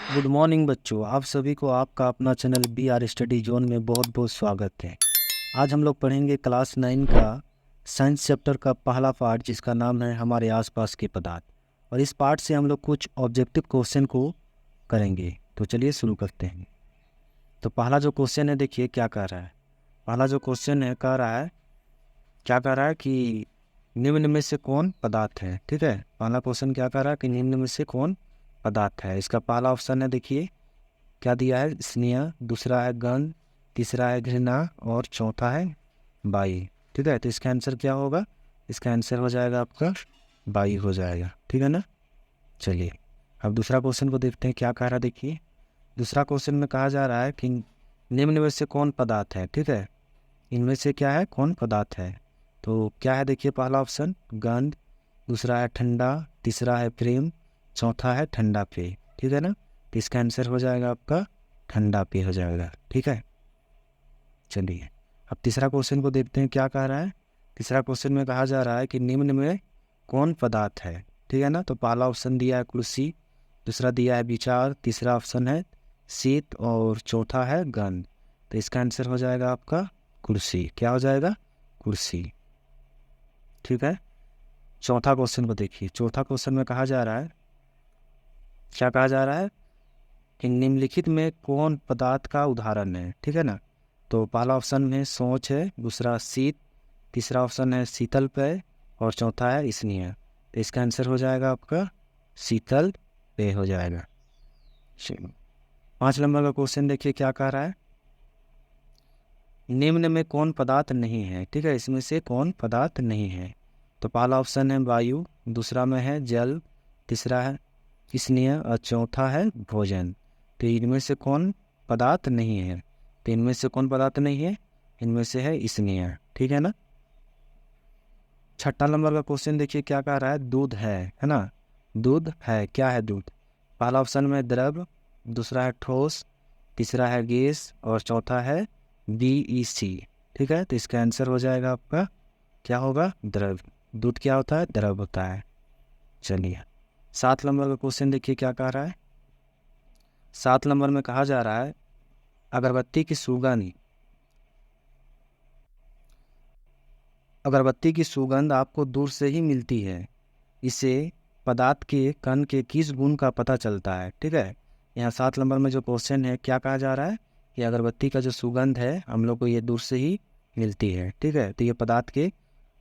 Good morning बच्चों, आप सभी को आपका अपना channel B R study zone में बहुत बहुत स्वागत है। आज हम लोग पढ़ेंगे क्लास 9 का साइंस चैप्टर का पहला पार्ट, जिसका नाम है हमारे आसपास के पदार्थ। और इस पार्ट से हम लोग कुछ ऑब्जेक्टिव क्वेश्चन को करेंगे। तो चलिए शुरू करते हैं। तो पहला जो क्वेश्चन है, देखिए क्या कह रहा है। पहला जो क्वेश्चन है क्या कह रहा है कि निम्न में से कौन पदार्थ है। ठीक है, पहला क्वेश्चन क्या कह रहा है कि निम्न में से कौन पदार्थ है। इसका पहला ऑप्शन है, देखिए क्या दिया है, स्नेह, दूसरा है गंध, तीसरा है घृणा और चौथा है वायु। ठीक है, तो इसका आंसर क्या होगा? इसका आंसर हो जाएगा आपका वायु हो जाएगा। ठीक है ना। चलिए अब दूसरा क्वेश्चन को देखते हैं क्या कह रहा है। देखिए दूसरा क्वेश्चन में कहा जा रहा है कि निम्न में से कौन पदार्थ है। ठीक है, इनमें से क्या है, कौन पदार्थ है। तो क्या है, देखिए पहला ऑप्शन गंध, दूसरा है ठंडा, तीसरा है प्रेम, चौथा है ठंडा पेय। ठीक है ना, तो इसका आंसर हो जाएगा आपका ठंडा पेय हो जाएगा। ठीक है, चलिए अब तीसरा क्वेश्चन को देखते हैं क्या कह रहा है। तीसरा क्वेश्चन में कहा जा रहा है कि निम्न में कौन पदार्थ है। ठीक है ना, तो पहला ऑप्शन दिया है कुर्सी, दूसरा दिया है विचार, तीसरा ऑप्शन है शीत और चौथा है गंध। तो इसका आंसर हो जाएगा आपका कुर्सी। क्या हो जाएगा? कुर्सी। ठीक है, चौथा क्वेश्चन को देखिए। चौथा क्वेश्चन में कहा जा रहा है, क्या कहा जा रहा है कि निम्नलिखित में कौन पदार्थ का उदाहरण है। ठीक है ना, तो पहला ऑप्शन में सोच है, दूसरा शीत, तीसरा ऑप्शन है शीतल पेय और चौथा है स्नेह। तो इसका आंसर हो जाएगा आपका शीतल पेय हो जाएगा। चलो 5 नंबर का क्वेश्चन देखिए क्या कह रहा है, निम्न में कौन पदार्थ नहीं है। ठीक है, इसमें से कौन पदार्थ नहीं है। तो पहला ऑप्शन है वायु, दूसरा में है जल, तीसरा है स्नेह और चौथा है भोजन। तो इनमें से कौन पदार्थ नहीं है। तो इनमें से कौन पदार्थ नहीं है, इनमें से है स्नेह। ठीक है ना। छठा नंबर का क्वेश्चन देखिए क्या कह रहा है, दूध है ना। दूध है, क्या है दूध। पहला ऑप्शन में द्रव, दूसरा है ठोस, तीसरा है गैस और चौथा है BEC। ठीक है, तो इसका आंसर हो जाएगा आपका क्या होगा, द्रव। दूध क्या होता है, द्रव होता है। चलिए 7 नंबर का क्वेश्चन देखिए क्या कह रहा है। 7 नंबर में कहा जा रहा है अगरबत्ती की सुगंध आपको दूर से ही मिलती है, इसे पदार्थ के कण के किस गुण का पता चलता है। ठीक है, यहाँ 7 नंबर में जो क्वेश्चन है क्या कहा जा रहा है कि अगरबत्ती का जो सुगंध है हम लोग को ये दूर से ही मिलती है। ठीक है, तो ये पदार्थ के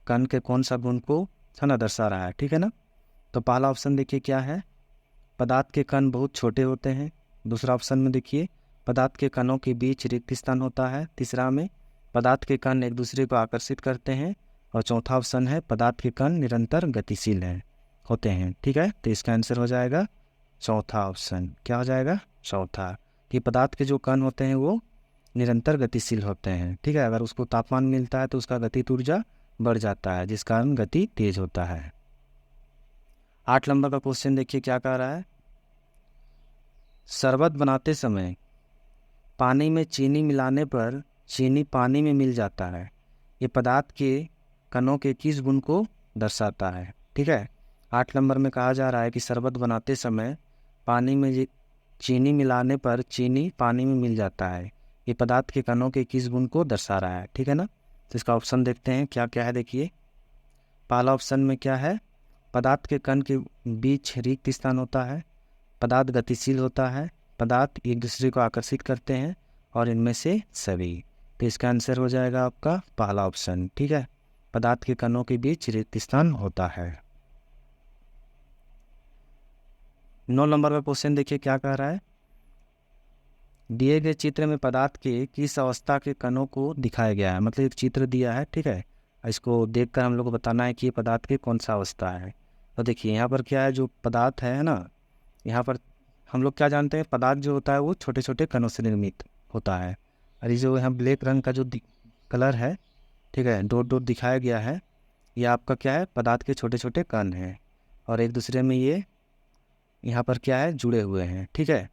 कण के कौन सा गुण को है ना दर्शा रहा है। ठीक है ना, तो पहला ऑप्शन देखिए क्या है, पदार्थ के कण बहुत छोटे होते हैं। दूसरा ऑप्शन में देखिए पदार्थ के कणों के बीच रिक्त स्थान होता है। तीसरा में पदार्थ के कण एक दूसरे को आकर्षित करते हैं और चौथा ऑप्शन है पदार्थ के कण निरंतर गतिशील होते हैं। ठीक है, तो इसका आंसर हो जाएगा चौथा ऑप्शन। क्या हो जाएगा, चौथा। कि पदार्थ के जो कण होते हैं वो निरंतर गतिशील होते हैं। ठीक है, अगर उसको तापमान मिलता है तो उसका गतिज ऊर्जा बढ़ जाता है, जिस कारण गति तेज होता है। 8 नंबर का क्वेश्चन देखिए क्या कह रहा है, शरबत बनाते समय पानी में चीनी मिलाने पर चीनी पानी में मिल जाता है, ये पदार्थ के कणों के किस गुण को दर्शाता है। ठीक है, 8 नंबर में कहा जा रहा है कि शरबत बनाते समय पानी में चीनी मिलाने पर चीनी पानी में मिल जाता है, ये पदार्थ के कणों के किस गुण को दर्शा रहा है। ठीक है ना, तो इसका ऑप्शन देखते हैं क्या क्या है। देखिए पहला ऑप्शन में क्या है, पदार्थ के कण के बीच रिक्त स्थान होता है, पदार्थ गतिशील होता है, पदार्थ एक दूसरे को आकर्षित करते हैं और इनमें से सभी। तो इसका आंसर हो जाएगा आपका पहला ऑप्शन। ठीक है, पदार्थ के कणों के बीच रिक्त स्थान होता है। 9 नंबर का क्वेश्चन देखिए क्या कह रहा है, दिए गए चित्र में पदार्थ के किस अवस्था के कणों को दिखाया गया है। मतलब एक चित्र दिया है, ठीक है, इसको देखकर हम लोग को बताना है कि ये पदार्थ की कौन सा अवस्था है। तो देखिए यहाँ पर क्या है, जो पदार्थ है ना, यहाँ पर हम लोग क्या जानते हैं, पदार्थ जो होता है वो छोटे छोटे कणों से निर्मित होता है। और ये जो यहाँ ब्लैक रंग का जो कलर है, ठीक है, डॉट डॉट दिखाया गया है, ये आपका क्या है, पदार्थ के छोटे छोटे कण हैं और एक दूसरे में ये यहाँ पर क्या है, जुड़े हुए हैं। ठीक है,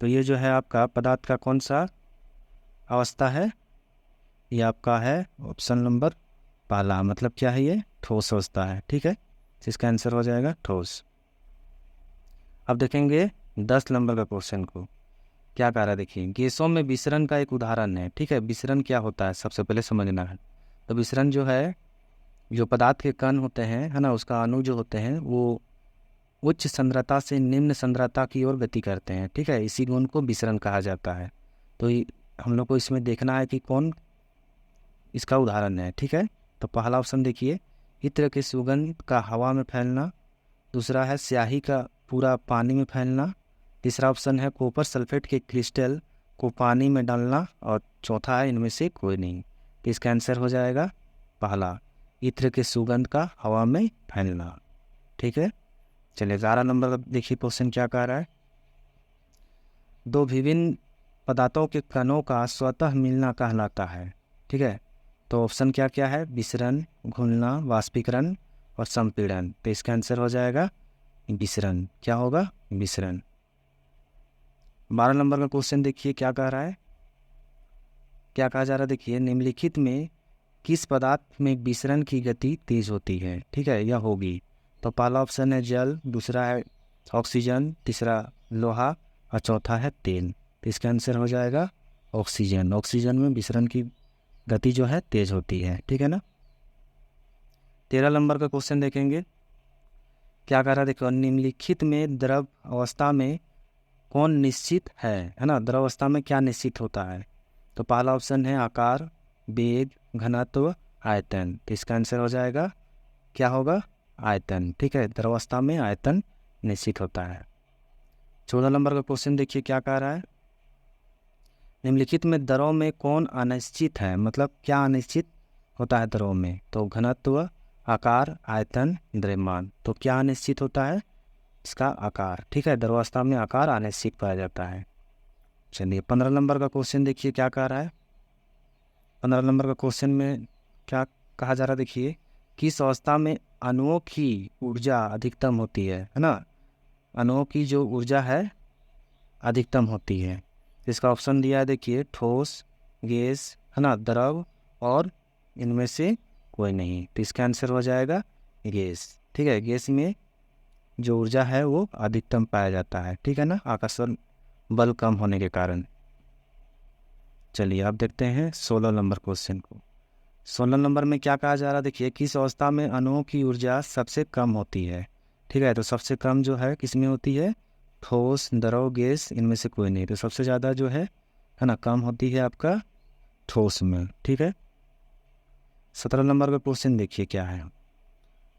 तो ये जो है आपका पदार्थ का कौन सा अवस्था है, ये आपका है ऑप्शन नंबर पहला। मतलब क्या है, ये ठोस अवस्था है। ठीक है, तो इसका आंसर हो जाएगा ठोस। अब देखेंगे 10 नंबर का क्वेश्चन को क्या कह रहा है देखिए, गैसों में विसरण का एक उदाहरण है। ठीक है, विसरण क्या होता है सबसे पहले समझना है। तो विसरण जो है, जो पदार्थ के कण होते हैं है ना, उसका अणु जो होते हैं वो उच्च सांद्रता से निम्न सांद्रता की ओर गति करते हैं। ठीक है, इसी गुण को विसरण कहा जाता है। तो हम लोग को इसमें देखना है कि कौन इसका उदाहरण है। ठीक है, तो पहला ऑप्शन देखिए, इत्र की सुगंध का हवा में फैलना। दूसरा है स्याही का पूरा पानी में फैलना। तीसरा ऑप्शन है कॉपर सल्फेट के क्रिस्टल को पानी में डालना। और चौथा है इनमें से कोई नहीं। तो इसका आंसर हो जाएगा पहला, इत्र के सुगंध का हवा में फैलना। ठीक है, चलिए 11 नंबर का देखिए क्वेश्चन क्या कह रहा है। दो विभिन्न पदार्थों के कणों का स्वतः मिलना कहलाता है। ठीक है, तो ऑप्शन क्या क्या है, विसरण, घुलना, वाष्पीकरण और संपीड़न। तो इसका आंसर हो जाएगा विसरण। क्या होगा, विसरण। 12 नंबर का क्वेश्चन देखिए क्या कह रहा है, क्या कहा जा रहा है देखिए, निम्नलिखित में किस पदार्थ में विसरण की गति तेज होती है। ठीक है, यह होगी। तो पहला ऑप्शन है जल, दूसरा है ऑक्सीजन, तीसरा लोहा और चौथा है तेल। तो इसका आंसर हो जाएगा ऑक्सीजन। ऑक्सीजन में विसरण की गति जो है तेज होती है। ठीक है ना। 13 नंबर का क्वेश्चन देखेंगे, क्या कह रहा है देखो, निम्नलिखित में द्रव अवस्था में कौन निश्चित है ना, द्रव अवस्था में क्या निश्चित होता है। तो पहला ऑप्शन है आकार, वेग, घनत्व, आयतन। तो इसका आंसर हो जाएगा क्या होगा, आयतन। ठीक है, द्रवावस्था में आयतन निश्चित होता है। 14 नंबर का क्वेश्चन देखिए क्या कह रहा है, निम्नलिखित में द्रव में कौन अनिश्चित है, मतलब क्या अनिश्चित होता है द्रव में। तो घनत्व, आकार, आयतन, द्रव्यमान। तो क्या अनिश्चित होता है, इसका आकार। ठीक है, द्रवावस्था में आकार अनिश्चित पाया जाता है। चलिए 15 नंबर का क्वेश्चन देखिए क्या कह रहा है। 15 नंबर का क्वेश्चन में क्या कहा जा रहा है देखिए, किस अवस्था में अणुओं की ऊर्जा अधिकतम होती है ना, अणुओं की जो ऊर्जा है अधिकतम होती है। इसका ऑप्शन दिया है देखिए, ठोस, गैस है ना, द्रव और इनमें से कोई नहीं। तो इसका आंसर हो जाएगा गैस। ठीक है, गैस में जो ऊर्जा है वो अधिकतम पाया जाता है। ठीक है ना, आकर्षण बल कम होने के कारण। चलिए अब देखते हैं 16 नंबर क्वेश्चन को। 16 नंबर में क्या कहा जा रहा है देखिए, किस अवस्था में अणुओं की ऊर्जा सबसे कम होती है। ठीक है, तो सबसे कम जो है किस में होती है, ठोस, द्रव, गैस, इनमें से कोई नहीं। तो सबसे ज़्यादा जो है ना कम होती है आपका ठोस में। ठीक है, 17 नंबर का क्वेश्चन देखिए क्या है।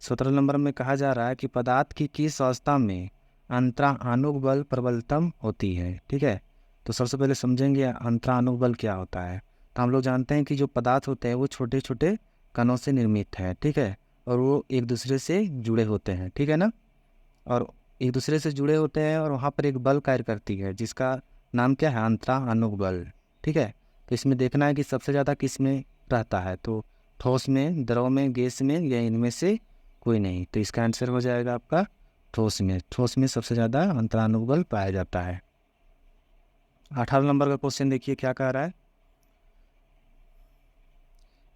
17 नंबर में कहा जा रहा है कि पदार्थ की किस अवस्था में अंतराणुक बल प्रबलतम होती है। ठीक है, तो सबसे पहले समझेंगे अंतराणुक बल क्या होता है। तो हम लोग जानते हैं कि जो पदार्थ होते हैं वो छोटे छोटे कणों से निर्मित है। ठीक है, और वो एक दूसरे से जुड़े होते हैं। ठीक है ना, और एक दूसरे से जुड़े होते हैं और वहाँ पर एक बल कार्य करती है जिसका नाम क्या है, अंतराणुक बल। ठीक है, तो इसमें देखना है कि सबसे ज़्यादा किस में रहता है, तो ठोस में, द्रव में, गैस में, या इनमें से कोई नहीं। तो इसका आंसर हो जाएगा आपका ठोस में। ठोस में सबसे ज़्यादा अंतराणुक बल पाया जाता है। 18 नंबर का क्वेश्चन देखिए क्या कह रहा है,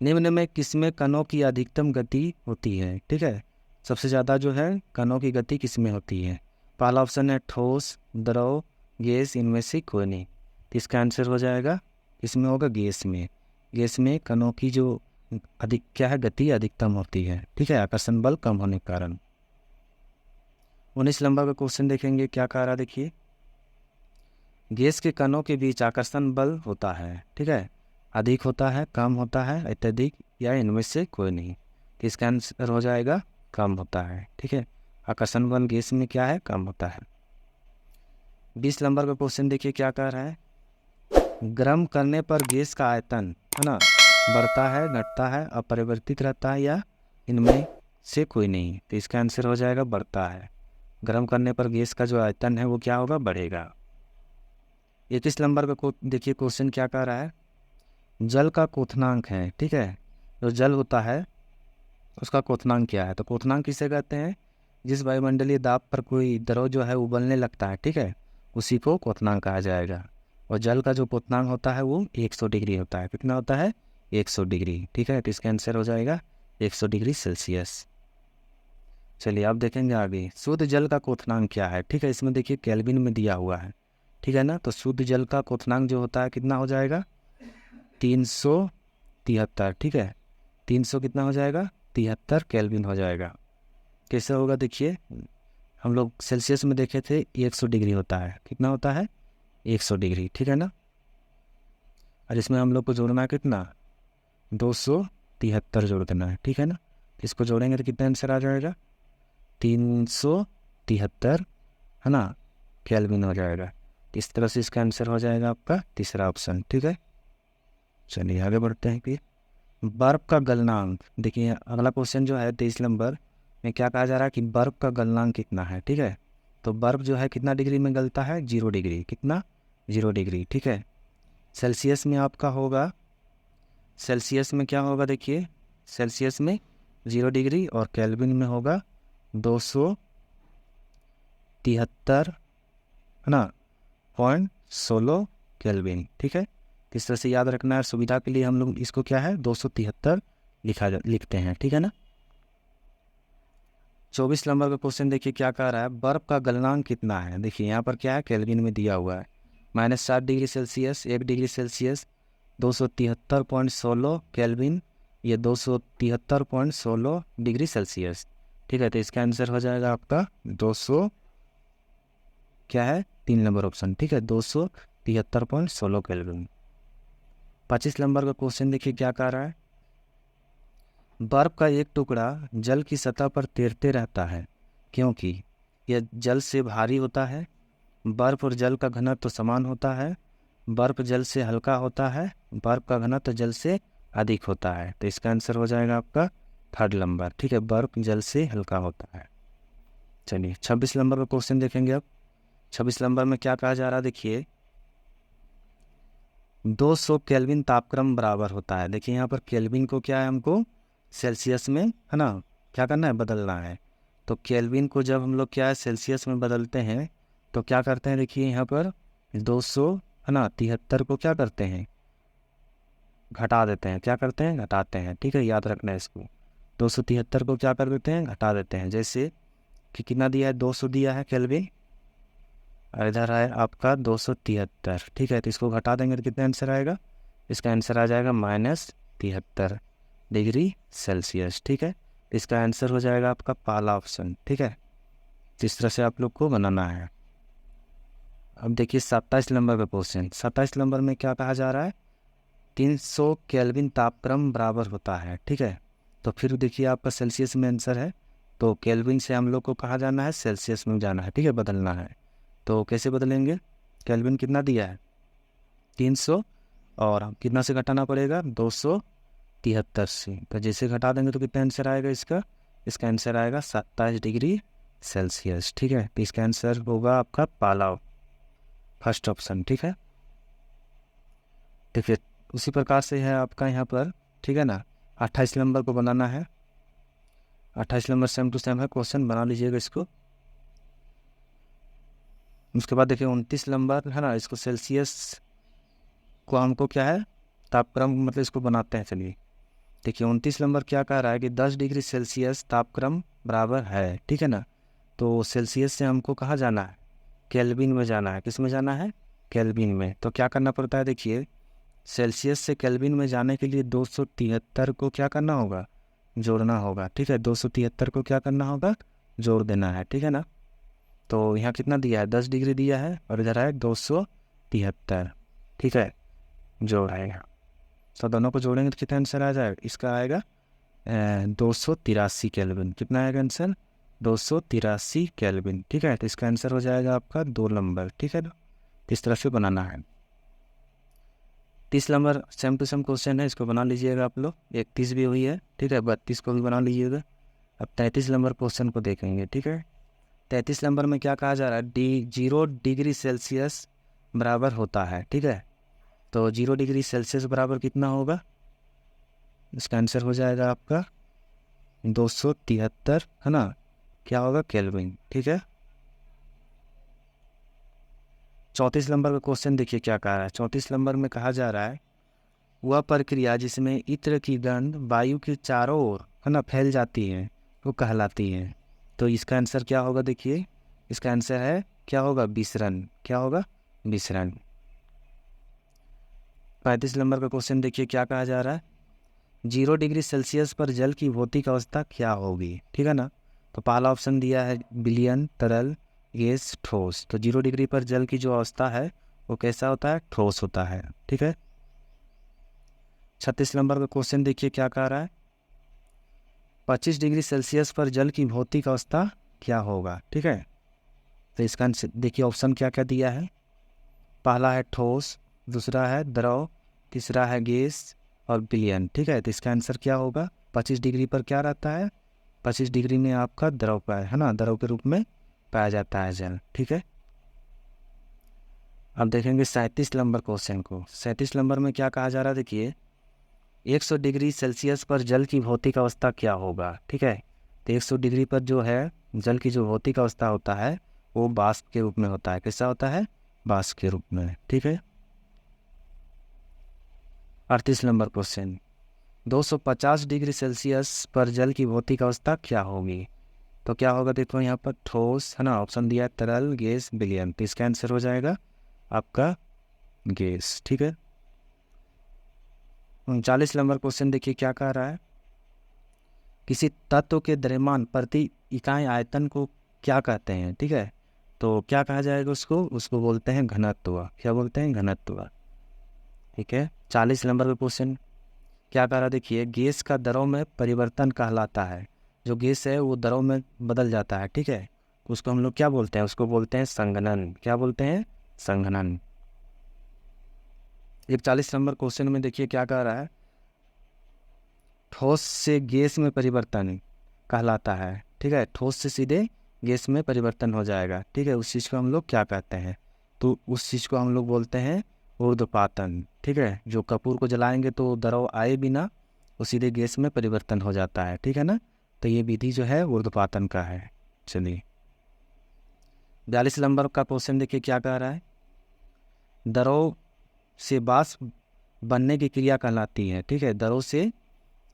निम्न में किसमें कणों की अधिकतम गति होती है। ठीक है, सबसे ज़्यादा जो है कणों की गति किसमें होती है। पहला ऑप्शन है ठोस, द्रव, गैस, इनमें से कोई नहीं। तो इसका आंसर हो जाएगा, इसमें होगा गैस में। गैस में कणों की जो अधिक क्या है, गति अधिकतम होती है। ठीक है, आकर्षण बल कम होने के कारण। 19 नंबर का क्वेश्चन देखेंगे क्या कह रहा है देखिए, गैस के कणों के बीच आकर्षण बल होता है। ठीक है, अधिक होता है, कम होता है, अत्यधिक, या इनमें से कोई नहीं। तो इसका आंसर हो जाएगा कम होता है। ठीक है, आकर्षण बल गैस में क्या है, कम होता है। 20 नंबर का क्वेश्चन देखिए क्या कह रहा है, गर्म करने पर गैस का आयतन है ना बढ़ता है, घटता है, अपरिवर्तित रहता है, या इनमें से कोई नहीं। तो इसका आंसर हो जाएगा बढ़ता है। गर्म करने पर गैस का जो आयतन है वो क्या होगा, बढ़ेगा। 21 नंबर का देखिए क्वेश्चन क्या कह रहा है, जल का क्वथनांक है। ठीक है, जो जल होता है उसका क्वथनांक क्या है। तो क्वथनांक किसे कहते हैं, जिस वायुमंडलीय दाब पर कोई द्रव जो है उबलने लगता है। ठीक है, उसी को क्वथनांक कहा जाएगा। और जल का जो क्वथनांक होता है वो 100 डिग्री होता है। कितना होता है, 100 डिग्री। ठीक है, तो इसका आंसर हो जाएगा 100 डिग्री सेल्सियस। चलिए आप देखेंगे आगे शुद्ध जल का क्वथनांक क्या है। ठीक है, इसमें देखिए केल्विन में दिया हुआ है। ठीक है ना, तो शुद्ध जल का क्वथनांक जो होता है कितना हो जाएगा 373। ठीक है, 300 कितना हो जाएगा 73 केल्विन हो जाएगा। कैसे होगा देखिए, हम लोग सेल्सियस में देखे थे 100 डिग्री होता है, कितना होता है 100 डिग्री। ठीक है ना, और इसमें हम लोग को जोड़ना है कितना 273 जोड़ देना है। ठीक है ना, इसको जोड़ेंगे तो कितना आंसर आ जाएगा 373 है ना केल्विन हो जाएगा। इस तरह से इसका आंसर हो जाएगा आपका तीसरा ऑप्शन। ठीक है, चलिए आगे बढ़ते हैं कि बर्फ का गलनांक। देखिए अगला क्वेश्चन जो है 23 नंबर में क्या कहा जा रहा है कि बर्फ का गलनांक कितना है। ठीक है, तो बर्फ जो है कितना डिग्री में गलता है 0 डिग्री, कितना 0 डिग्री। ठीक है, सेल्सियस में आपका होगा, सेल्सियस में क्या होगा देखिए, सेल्सियस में 0 डिग्री और केल्विन में होगा 273 है ना .16 केल्विन। ठीक है, इस तरह से याद रखना है, सुविधा के लिए हम लोग इसको क्या है 273 लिखते हैं। ठीक है ना, 24 नंबर का क्वेश्चन देखिए क्या कह रहा है, बर्फ का गलनांक कितना है। देखिए यहाँ पर क्या है केल्विन में दिया हुआ है -7 degree Celsius, 1 degree Celsius, 273.16 kelvin, ये 273.16 डिग्री सेल्सियस। ठीक है, तो इसका आंसर हो जाएगा आपका 200 क्या है 3 नंबर ऑप्शन। ठीक है, 273.16 केल्विन। 25 नंबर का क्वेश्चन देखिए क्या कह रहा है, बर्फ का एक टुकड़ा जल की सतह पर तैरते रहता है क्योंकि यह जल से भारी होता है। बर्फ और जल का घनत्व तो समान होता है। बर्फ जल से हल्का होता है। बर्फ का घनत्व जल से अधिक होता है। तो इसका आंसर हो जाएगा आपका 3rd नंबर। ठीक है, बर्फ जल से हल्का होता है। चलिए 26 नंबर का क्वेश्चन देखेंगे। अब 26 नंबर में क्या कहा जा रहा है देखिए, 200 केल्विन तापक्रम बराबर होता है। देखिए यहाँ पर केल्विन को क्या है हमको सेल्सियस में है ना क्या करना है बदलना है। तो केल्विन को जब हम लोग क्या है सेल्सियस में बदलते हैं तो क्या करते हैं देखिए यहाँ पर 200 है ना 73 को क्या करते हैं घटा देते हैं। क्या करते हैं घटाते हैं। ठीक है, याद रखना है इसको, 273 को क्या कर देते हैं घटा देते हैं। जैसे कि कितना दिया है 200 दिया है केल्विन और इधर है आपका 273। ठीक है, तो इसको घटा देंगे तो कितना आंसर आएगा, इसका आंसर आ जाएगा -73 डिग्री सेल्सियस। ठीक है, इसका आंसर हो जाएगा आपका पहला ऑप्शन। ठीक है, इस तरह से आप लोग को बनाना है। अब देखिए 27 नंबर का क्वेश्चन। 27 नंबर में क्या कहा जा रहा है, 300 केल्विन तापक्रम बराबर होता है। ठीक है, तो फिर देखिए आपका सेल्सियस में आंसर है, तो केल्विन से हम लोग को कहाँ जाना है सेल्सियस में जाना है। ठीक है, बदलना है। तो कैसे बदलेंगे, केल्विन कितना दिया है 300 और कितना से घटाना पड़ेगा 273 से। तो जैसे घटा देंगे तो कितना आंसर आएगा इसका, इसका आंसर आएगा 27 डिग्री सेल्सियस। ठीक है, तो इसका आंसर होगा आपका पहला 1st ऑप्शन। ठीक है, देखिए उसी प्रकार से है आपका यहाँ पर। ठीक है ना, 28 नंबर को बनाना है। 28 नंबर सेम टू सेम है क्वेश्चन, बना लीजिएगा इसको। उसके बाद देखिए 29 नंबर है ना, इसको सेल्सियस को हमको क्या है तापक्रम मतलब इसको बनाते हैं। चलिए देखिए 29 नंबर क्या कह रहा है कि 10 डिग्री सेल्सियस तापक्रम बराबर है। ठीक है ना, तो सेल्सियस से हमको कहाँ जाना है केल्विन में जाना है। किस में जाना है केल्विन में। तो क्या करना पड़ता है देखिए, सेल्सियस से केल्विन में जाने के लिए 273 को क्या करना होगा जोड़ना होगा। ठीक है, 273 को क्या करना होगा जोड़ देना है। ठीक है ना, तो यहाँ कितना दिया है 10 डिग्री दिया है और इधर है 273। ठीक है, जोड़ आएगा तो दोनों को जोड़ेंगे तो कितना आंसर आ जाएगा, इसका आएगा 283 केल्विन। कितना आएगा आंसर 283 केल्विन। ठीक है, तो इसका आंसर हो जाएगा आपका 2 नंबर। ठीक है ना, इस तरह से बनाना है। 30 number same to same question है, इसको बना लीजिएगा आप लोग। 31 भी हुई है। ठीक है, 32 को भी बना लीजिएगा। अब 33 नंबर क्वेश्चन को देखेंगे। ठीक है, 33 नंबर में क्या कहा जा रहा है 0 डिग्री सेल्सियस बराबर होता है। ठीक है, तो 0 डिग्री सेल्सियस बराबर कितना होगा, इसका आंसर हो जाएगा आपका 273 है ना क्या होगा केल्विन। ठीक है, 34 नंबर का क्वेश्चन देखिए क्या कह रहा है। 34 नंबर में कहा जा रहा है वह प्रक्रिया जिसमें इत्र की गंध वायु के चारों ओर है ना फैल जाती है वो कहलाती है। तो इसका आंसर क्या होगा, देखिए इसका आंसर है क्या होगा, विसरण। क्या होगा, विसरण। 35 नंबर का क्वेश्चन देखिए क्या कहा जा रहा है, 0 डिग्री सेल्सियस पर जल की भौतिक अवस्था क्या होगी, ठीक है ना। तो पहला ऑप्शन दिया है विलयन, तरल, गैस, ठोस। तो 0 डिग्री पर जल की जो अवस्था है वो कैसा होता है, ठोस होता है, ठीक है। 36 नंबर का क्वेश्चन देखिए क्या कह रहा है, 25 डिग्री सेल्सियस पर जल की भौतिक अवस्था क्या होगा, ठीक है। तो इसका आंसर देखिए ऑप्शन क्या क्या दिया है, पहला है ठोस, दूसरा है द्रव, तीसरा है गैस और विलयन, ठीक है। तो इसका आंसर क्या होगा, 25 डिग्री पर क्या रहता है, 25 डिग्री में आपका द्रव का है ना, द्रव के रूप में पाया जाता है जल, ठीक है। अब देखेंगे 37 नंबर क्वेश्चन को। 37 नंबर में क्या कहा जा रहा है, देखिए 100 डिग्री सेल्सियस पर जल की भौतिक अवस्था क्या होगा, ठीक है। तो 100 डिग्री पर जो है जल की जो भौतिक अवस्था होता है वो वाष्प के रूप में होता है, कैसा होता है, वाष्प के रूप में, ठीक है। 38 नंबर क्वेश्चन, 250 डिग्री सेल्सियस पर जल की भौतिक अवस्था क्या होगी। तो क्या होगा, देखो यहाँ पर ठोस है ना, ऑप्शन दिया है तरल, गैस, विलयन। तो इसका आंसर हो जाएगा आपका गैस, ठीक है। 39 नंबर क्वेश्चन देखिए क्या कह रहा है, किसी तत्व के द्रव्यमान प्रति इकाई आयतन को क्या कहते हैं, ठीक है। तो क्या कहा जाएगा उसको, उसको बोलते हैं घनत्व। क्या बोलते हैं, घनत्व, ठीक है। 40 नंबर का क्वेश्चन क्या कह रहा है, देखिए गैस का द्रव में परिवर्तन कहलाता है, जो गैस है वो द्रव में बदल जाता है, ठीक है। उसको हम लोग क्या बोलते हैं, उसको बोलते हैं संघनन। क्या बोलते हैं, संघनन। 41 नंबर क्वेश्चन में देखिए क्या कह रहा है, ठोस से गैस में परिवर्तन कहलाता है, ठीक है। ठोस से सीधे गैस में परिवर्तन हो जाएगा, ठीक है। उस चीज़ को हम लोग क्या कहते हैं, तो उस चीज़ को हम लोग बोलते हैं ऊर्ध्वपातन, ठीक है। जो कपूर को जलाएंगे तो द्रव आए बिना वो सीधे गैस में परिवर्तन हो जाता है, ठीक है ना। तो ये विधि जो है ऊर्ध्वपातन का है। चलिए 42 नंबर का क्वेश्चन देखिए क्या कह रहा है, द्रव से वाष्प बनने की क्रिया कहलाती है, ठीक है। द्रव से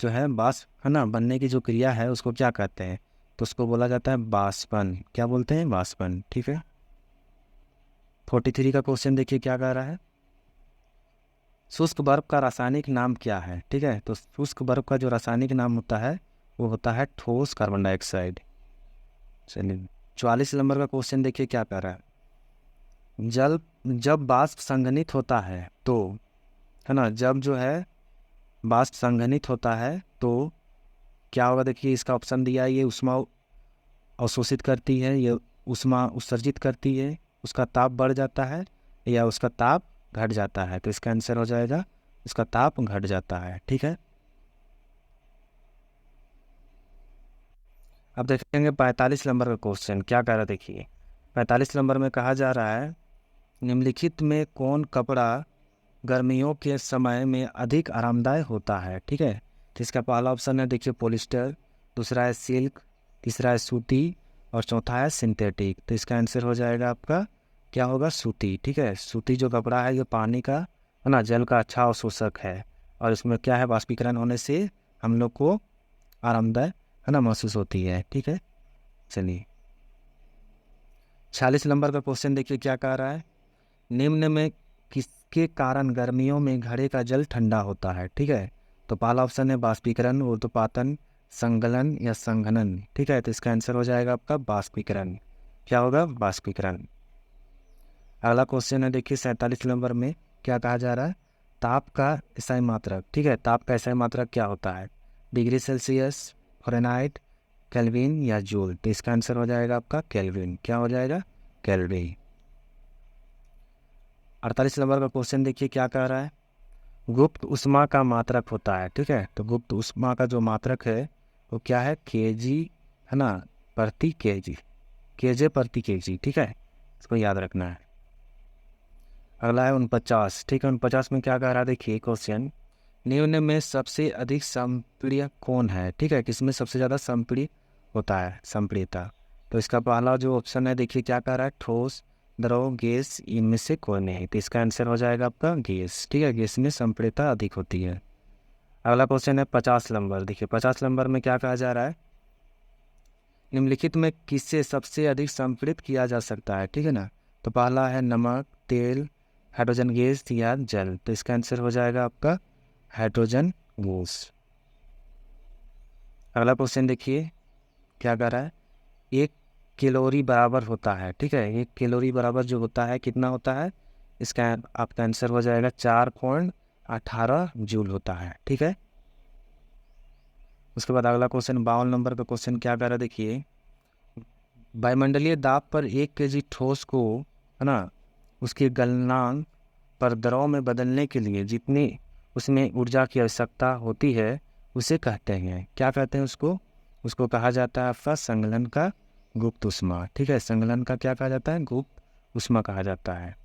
जो है वाष्प है ना बनने की जो क्रिया है उसको क्या कहते हैं, तो उसको बोला जाता है वाष्पन। क्या बोलते हैं, वाष्पन, ठीक है। 43 का क्वेश्चन देखिए क्या कह रहा है, शुष्क बर्फ का रासायनिक नाम क्या है, ठीक है। तो शुष्क बर्फ का जो रासायनिक नाम होता है वो होता है ठोस कार्बन डाइऑक्साइड। चलिए 44 नंबर का क्वेश्चन देखिए क्या कह रहा है, जल जब वाष्प संघनित होता है तो है ना, जब जो है वाष्प संघनित होता है तो क्या होगा, देखिए इसका ऑप्शन दिया है, ये उष्मा अवशोषित करती है, ये उष्मा उत्सर्जित करती है, उसका ताप बढ़ जाता है या उसका ताप घट जाता है। तो इसका आंसर हो जाएगा इसका ताप घट जाता है, ठीक है। अब देखेंगे 45 नंबर का क्वेश्चन क्या कह रहा है, देखिए 45 नंबर में कहा जा रहा है, निम्नलिखित में कौन कपड़ा गर्मियों के समय में अधिक आरामदायक होता है, ठीक है। तो इसका पहला ऑप्शन है देखिए पॉलिस्टर, दूसरा है सिल्क, तीसरा है सूती और चौथा है सिंथेटिक। तो इसका आंसर हो जाएगा आपका क्या होगा, सूती, ठीक है। सूती जो कपड़ा है ये पानी का है ना, जल का अच्छा अवशोषक है और इसमें क्या है, वाष्पीकरण होने से हम लोग को आरामदायक है ना महसूस होती है, ठीक है। चलिए 46 नंबर का क्वेश्चन देखिए क्या कह रहा है, निम्न में किसके कारण गर्मियों में घड़े का जल ठंडा होता है, ठीक है। तो पहला ऑप्शन है बाष्पीकरण, ऊर्ध्वपातन, संगलन या संघनन, ठीक है। तो इसका आंसर हो जाएगा आपका बाष्पीकरण। क्या होगा, बाष्पीकरण। अगला क्वेश्चन है देखिए 47 नंबर में क्या कहा जा रहा है, ताप का एसआई मात्रक, ठीक है। ताप का एसआई मात्रक क्या होता है, डिग्री सेल्सियस, फ़ारेनहाइट, केल्विन या जूल। तो इसका आंसर हो जाएगा आपका केल्विन। क्या हो जाएगा, केल्विन। 48 नंबर का क्वेश्चन देखिए क्या कह रहा है, गुप्त ऊष्मा का मात्रक होता है, ठीक है। तो गुप्त ऊष्मा का जो मात्रक है वो क्या है, केजी है ना प्रति केजी, केजे प्रति केजी, ठीक है। इसको याद रखना है। अगला है 49, ठीक है। 49 में क्या कह रहा है, देखिए क्वेश्चन, निम्न में सबसे अधिक संपीड़ित कौन है, ठीक है। किसमें सबसे ज़्यादा संपीड़ित होता है, संपीड़ितता। तो इसका पहला जो ऑप्शन है देखिए क्या कह रहा है, ठोस, द्रव, गैस, इनमें से कोई नहीं। तो इसका आंसर हो जाएगा आपका गैस, ठीक है। गैस में संपीड़ितता अधिक होती है। अगला क्वेश्चन है 50 नंबर, देखिए 50 नंबर में क्या कहा जा रहा है, निम्नलिखित में किससे सबसे अधिक संपीड़ित किया जा सकता है, ठीक है ना। तो पहला है नमक, तेल, हाइड्रोजन गैस या जल। तो इसका आंसर हो जाएगा आपका हाइड्रोजन गैस। अगला क्वेश्चन देखिए क्या कह रहा है। 1 कैलोरी बराबर होता है, ठीक है। 1 कैलोरी बराबर जो होता है कितना होता है, इसका आपका आंसर हो जाएगा 4.18 जूल होता है, ठीक है। उसके बाद अगला क्वेश्चन 52 नंबर का क्वेश्चन क्या कह रहा है देखिए। वायुमंडलीय दाब पर 1 kg ठोस को, है ना, उसके गलनांक पर द्रव में बदलने के लिए जितनी उसमें ऊर्जा की आवश्यकता होती है उसे कहते हैं, क्या कहते हैं उसको। उसको कहा जाता है आपका संगलन का गुप्त ऊष्मा, ठीक है। संगलन का क्या कहा जाता है, गुप्त ऊष्मा कहा जाता है।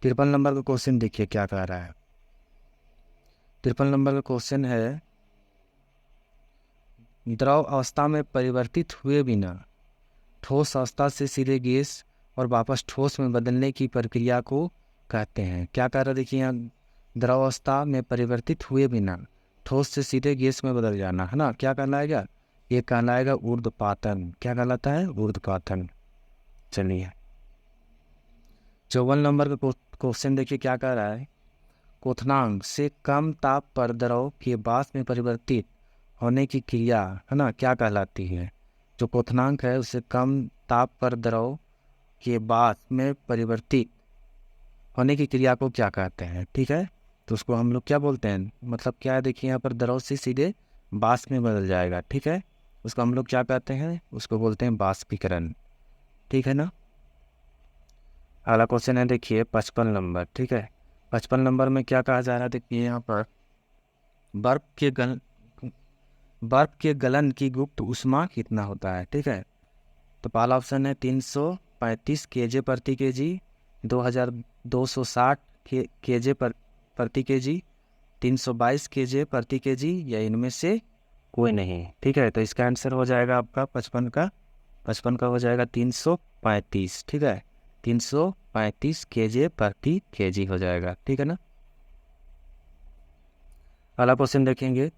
53 नंबर का क्वेश्चन देखिए क्या कह रहा है। 53 नंबर का क्वेश्चन है द्रव अवस्था में परिवर्तित हुए बिना ठोस अवस्था से सीधे गैस और वापस ठोस में बदलने की प्रक्रिया को कहते हैं, क्या कह रहा है देखिए यहाँ। द्रव अवस्था में परिवर्तित हुए बिना ठोस से सीधे गैस में बदल जाना, है ना, क्या कहलाएगा, ये कहलाएगा ऊर्ध्वपातन। क्या कहलाता है, ऊर्ध्वपातन। चलिए 54 नंबर का क्वेश्चन देखिए क्या कह रहा है। क्वथनांक से कम ताप पर द्रव के वाष्प में परिवर्तित होने की क्रिया, है ना, क्या कहलाती है। जो क्वथनांक है उसे कम ताप पर द्रव के वाष्प में परिवर्तित होने की क्रिया को क्या कहते हैं, ठीक है। तो उसको हम लोग क्या बोलते हैं, मतलब क्या है देखिए यहाँ पर द्रव से सीधे वाष्प में बदल जाएगा, ठीक है। उसको हम लोग क्या कहते हैं, उसको बोलते हैं वाष्पीकरण, ठीक है ना। अगला क्वेश्चन है देखिए 55 नंबर, ठीक है। 55 नंबर में क्या कहा जा रहा है देखिए यहाँ पर बर्फ के गलन की गुप्त ऊष्मा कितना होता है, ठीक है। तो पहला ऑप्शन है 335 केजे प्रति केजी, 2260 केजे प्रति केजी, 322 केजे प्रति केजी, या इनमें से कोई नहीं, ठीक है। तो इसका आंसर हो जाएगा आपका 55 का हो जाएगा 335, ठीक है। 335 केजे प्रति केजी हो जाएगा, ठीक है ना। अगला क्वेश्चन देखेंगे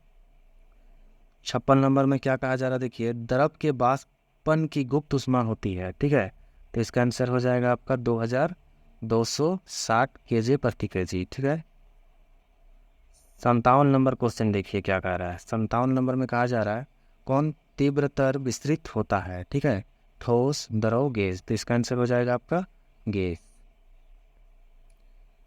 56 नंबर में क्या कहा जा रहा है देखिए। द्रव के वाष्पन की गुप्त ऊष्मा होती है, ठीक है। तो इसका आंसर हो जाएगा आपका 2260 केजे प्रति केजी, ठीक है। 57 नंबर क्वेश्चन देखिए क्या कह रहा है। 57 नंबर में कहा जा रहा है कौन तीव्रतर विस्तृत होता है, ठीक है, ठोस, द्रव, गैस। तो इसका आंसर हो जाएगा आपका गैस।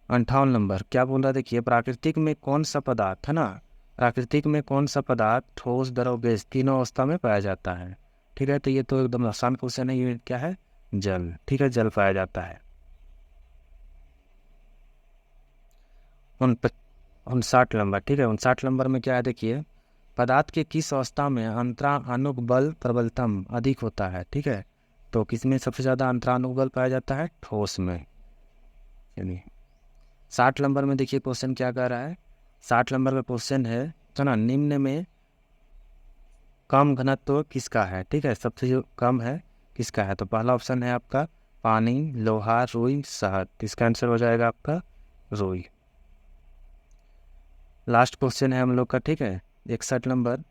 58 नंबर क्या बोल रहा है देखिए। प्राकृतिक में कौन सा पदार्थ, है ना, प्राकृतिक में कौन सा पदार्थ ठोस, द्रव, गैस तीनों अवस्था में पाया जाता है, ठीक है। तो ये तो एकदम आसान क्वेश्चन है, ये क्या है, जल, ठीक है, जल पाया जाता है। 59 नंबर, ठीक है। 59 नंबर में क्या है देखिए। पदार्थ के किस अवस्था में अंतरानुक बल प्रबलतम अधिक होता है, ठीक है। तो किसमें सबसे ज़्यादा अंतरानुक बल पाया जाता है, ठोस में। चलिए 60 नंबर में देखिए क्वेश्चन क्या कह रहा है। 60 नंबर का क्वेश्चन है तो ना, निम्न में कम घनत्व किसका है, ठीक है, सबसे जो कम है किसका है। तो पहला ऑप्शन है आपका पानी, लोहा, रुई, शहद। इसका आंसर हो जाएगा आपका रुई। लास्ट क्वेश्चन है हम लोग का, ठीक है। 61 नंबर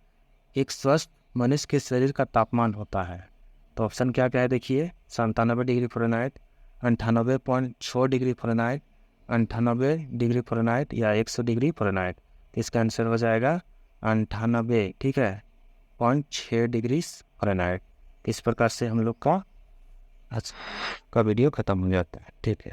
एक स्वस्थ मनुष्य के शरीर का तापमान होता है। तो ऑप्शन क्या क्या है देखिए। 97 degree Fahrenheit, 98.6 degree Fahrenheit, 98 degree Fahrenheit, या 100 डिग्री फ़ारेनहाइट। तो इसका आंसर हो जाएगा 98, ठीक है, 0.6 डिग्री फ़ारेनहाइट। इस प्रकार से हम लोग का आज का वीडियो ख़त्म हो जाता है, ठीक है।